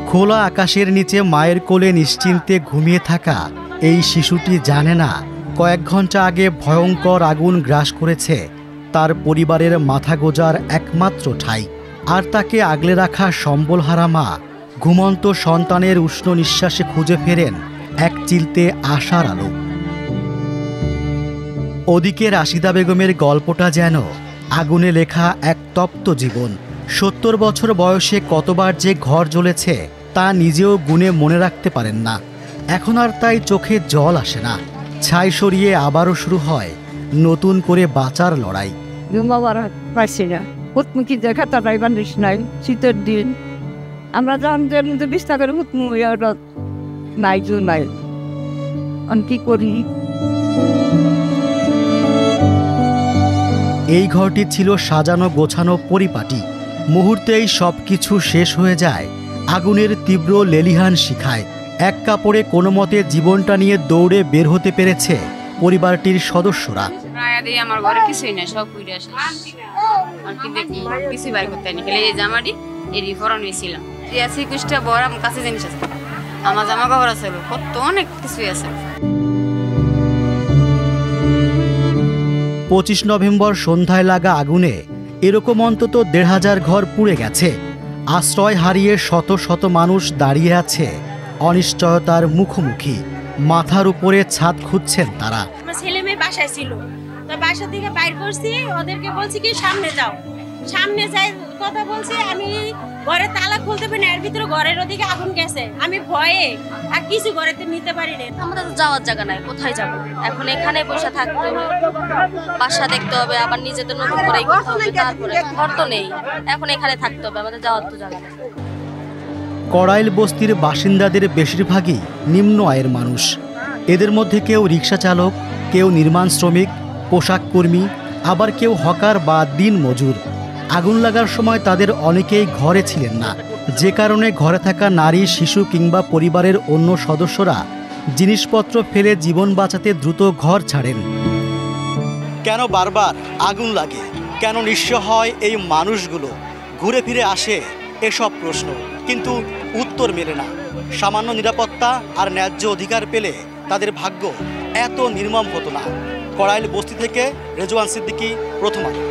খোলা আকাশের নিচে মায়ের কোলে নিশ্চিন্তে ঘুমিয়ে থাকা এই শিশুটি জানে না কয়েক ঘন্টা আগে ভয়ঙ্কর আগুন গ্রাস করেছে তার পরিবারের মাথা গোজার একমাত্র ঠাঁই। আর তাকে আগলে রাখা সম্বলহারা মা ঘুমন্ত সন্তানের উষ্ণ নিঃশ্বাসে খুঁজে ফেরেন এক চিলতে আশার আলো। ওদিকে রাশিদা বেগমের গল্পটা যেন আগুনে লেখা এক তপ্ত জীবন। ৭০ বছর বয়সে কতবার যে ঘর জ্বলেছে তা নিজেও গুণে মনে রাখতে পারেন না। এখন আর তাই চোখে জল আসে না। ছাই সরিয়ে আবারও শুরু হয় নতুন করে বাঁচার লড়াই। পাইছি না হুতমুখি দেখা তারাই বান্ধিস নাই শীতের দিন আমরা জানতেন যে বিস্তার করে হুতমু নাই নাই কি করি। এই ঘরটি ছিল সাজানো গোছানো পরিপাটি। মুহূর্তেই সব কিছু শেষ হয়ে যায় আগুনের তীব্র লেলিহান শিখায়। এক কাপড়ে কোনো মতে জীবনটা নিয়ে দৌড়ে বের হতে পেরেছে পরিবারটির সদস্যরা। আমার ঘরে কিছুই না, সব পুড়ে আসে। আর কি দেখি কিছুই বাইর করতে নি, খেলে এই জামাটি এরই ফরন হয়েছিলাম। 21টা বড় আমার কাছে জিনিস আছে, আমার জামা কাপড় আছে, কত অনেক কিছুই আছে। 25 নভেম্বর সন্ধ্যায় লাগা আগুনে এরকম অন্তত ১৫০০ ঘর পুড়ে গেছে। আশ্রয় হারিয়ে শত শত মানুষ দাঁড়িয়ে আছে অনিশ্চয়তার মুখোমুখি। মাথার উপরে ছাদ খুঁজছেন তারা। ছেলে মেয়ে বাসায় ছিল, তো বাসা থেকে বাইর করছি, ওদেরকে বলছি কি সামনে যাও, সামনে যাই কথা বলছি। আমি ঘরে তালা খুলতে পারি না, এর ভিতরে ঘরের ওদিকে আগুন গেছে। আমি ভয়ে আর কিছু ঘরেতে নিতে পারি না। আমাদের তো যাওয়ার জায়গা নাই, কোথায় যাব? এখন এখানে বসে থাকতে হবে, বাসা দেখতে হবে, আবার নিজেদের নতুন করে করতে হবে। তারপরে ঘর তো নেই, এখন এখানে থাকতে হবে, আমাদের যাওয়ার তো জায়গা নেই। কড়াইল বস্তির বাসিন্দাদের বেশিরভাগই নিম্ন আয়ের মানুষ। এদের মধ্যে কেউ রিক্সা চালক, কেউ নির্মাণ শ্রমিক, পোশাক কর্মী, আবার কেউ হকার বা দিন মজুর। আগুন লাগার সময় তাদের অনেকেই ঘরে ছিলেন না, যে কারণে ঘরে থাকা নারী, শিশু কিংবা পরিবারের অন্য সদস্যরা জিনিসপত্র ফেলে জীবন বাঁচাতে দ্রুত ঘর ছাড়েন। কেন বারবার আগুন লাগে? কেন নিঃস্ব হয় এই মানুষগুলো? ঘুরে ফিরে আসে এসব প্রশ্ন, কিন্তু উত্তর মেলে না। সামান্য নিরাপত্তা আর ন্যায্য অধিকার পেলে তাদের ভাগ্য এত নির্মম হতো না। কড়াইল বস্তি থেকে রেজওয়ান সিদ্দিকী, প্রথম আলো।